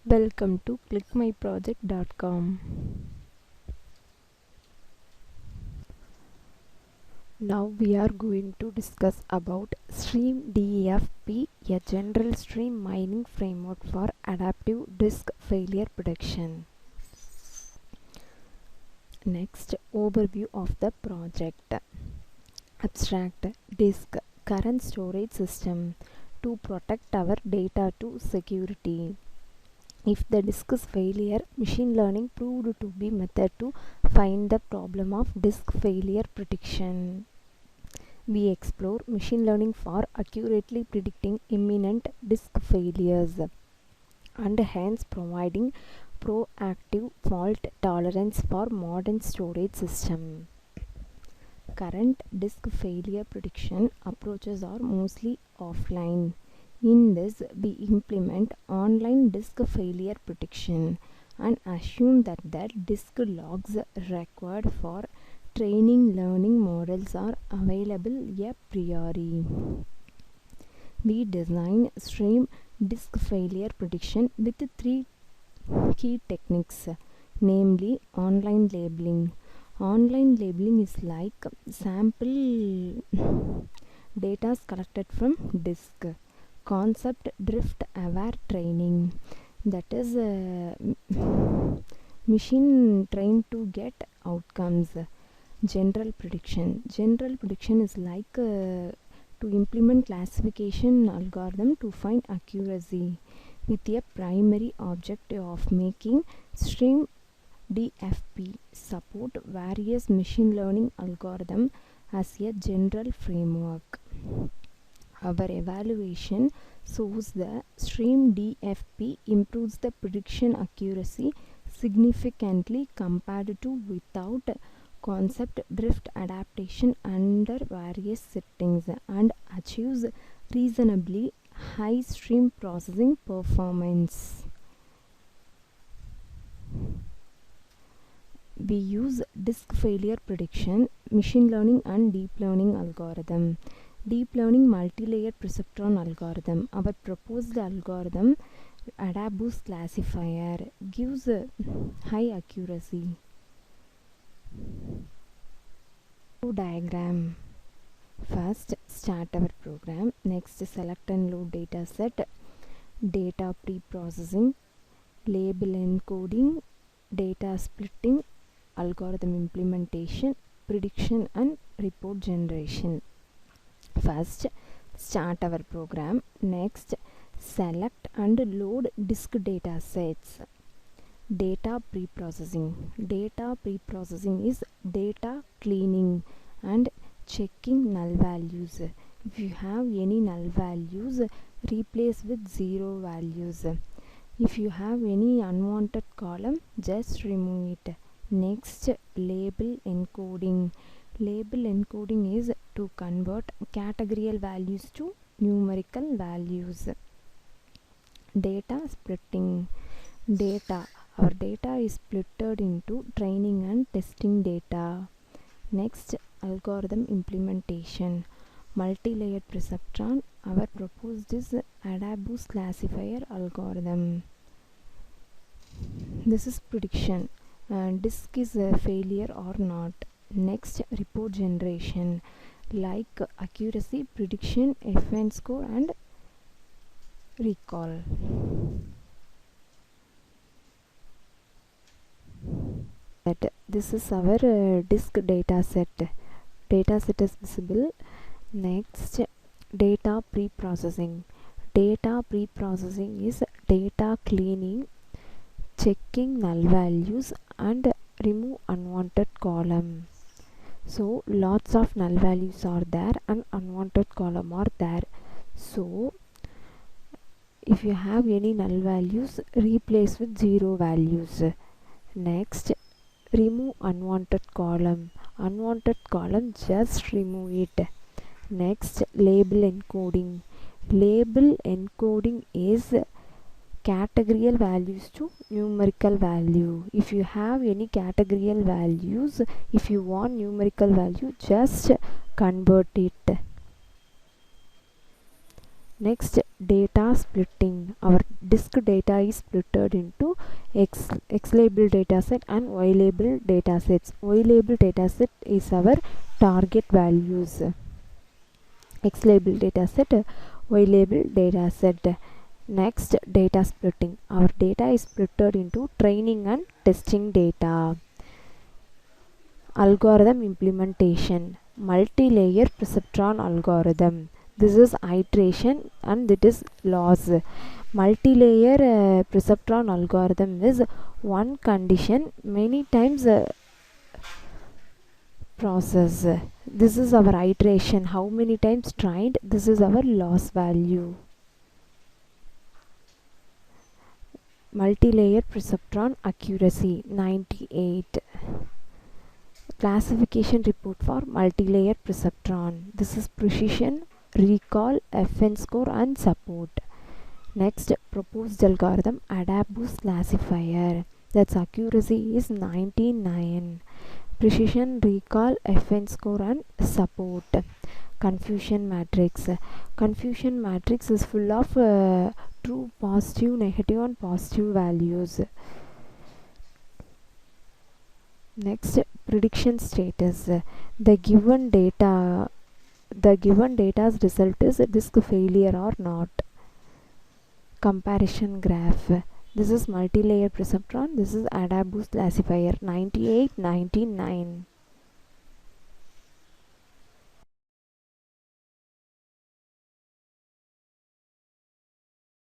Welcome to ClickMyProject.com. Now we are going to discuss about StreamDFP, a general stream mining framework for adaptive disk failure protection. Next, overview of the project. Abstract: disk, current storage system to protect our data to security. If the disk is failure, machine learning proved to be method to find the problem of disk failure prediction. We explore machine learning for accurately predicting imminent disk failures and hence providing proactive fault tolerance for modern storage system. Current disk failure prediction approaches are mostly offline. In this, we implement online disk failure prediction and assume that the disk logs required for training learning models are available a priori. We design stream disk failure prediction with three key techniques, namely online labeling. Online labeling is like sample data collected from disk. Concept drift aware training, that is machine trained to get outcomes. General prediction is like to implement classification algorithm to find accuracy with a primary objective of making StreamDFP support various machine learning algorithms as a general framework. Our evaluation shows the StreamDFP improves the prediction accuracy significantly compared to without concept drift adaptation under various settings and achieves reasonably high stream processing performance. We use disk failure prediction, machine learning and deep learning algorithm. Deep learning multi-layer perceptron algorithm. Our proposed algorithm, adaptation classifier, gives high accuracy. Diagram. First, start our program. Next, select and load data set, data pre-processing, label encoding, data splitting, algorithm implementation, prediction and report generation. First, start our program. Next, select and load disk data sets. Data pre-processing. Data pre-processing is data cleaning and checking null values. If you have any null values, replace with 0 values. If you have any unwanted column, just remove it. Next, label encoding. Label encoding is to convert categorical values to numerical values. Data splitting. Our data is splitted into training and testing data. Next, algorithm implementation. Multi-layer perceptron. Our proposed is adaptation classifier algorithm. This is prediction. Disk is a failure or not. Next, report generation, like accuracy, prediction, FN score and recall. This is our disk data set. Data set is visible. Next, data pre-processing. Data pre-processing is data cleaning, checking null values and remove unwanted column. So lots of null values are there and unwanted column are there. So if you have any null values, replace with 0 values. Next, remove unwanted column. Unwanted column, just remove it. Next, label encoding. Label encoding is categorical values to numerical value. If you have any categorical values, if you want numerical value, just convert it. Next, data splitting. Our disk data is splitted into X label dataset and Y label datasets. Y label dataset is our target values. X label dataset, Y label dataset. Next, data splitting. Our data is splitted into training and testing data. Algorithm implementation. Multi-layer perceptron algorithm. This is iteration and it is loss. Multi-layer perceptron algorithm is one condition many times process. This is our iteration, how many times trained. This is our loss value. Multi-layer perceptron accuracy 98. Classification report for multi-layer perceptron. This is precision, recall, FN score and support. Next, proposed algorithm AdaptBoost classifier. That's accuracy is 99. Precision, recall, FN score and support. Confusion matrix. Confusion matrix is full of true, positive, negative and positive values. Next, prediction status. The given data's result is disk failure or not. Comparison graph. This is multi-layer perceptron. This is AdaptBoost classifier 98, 99.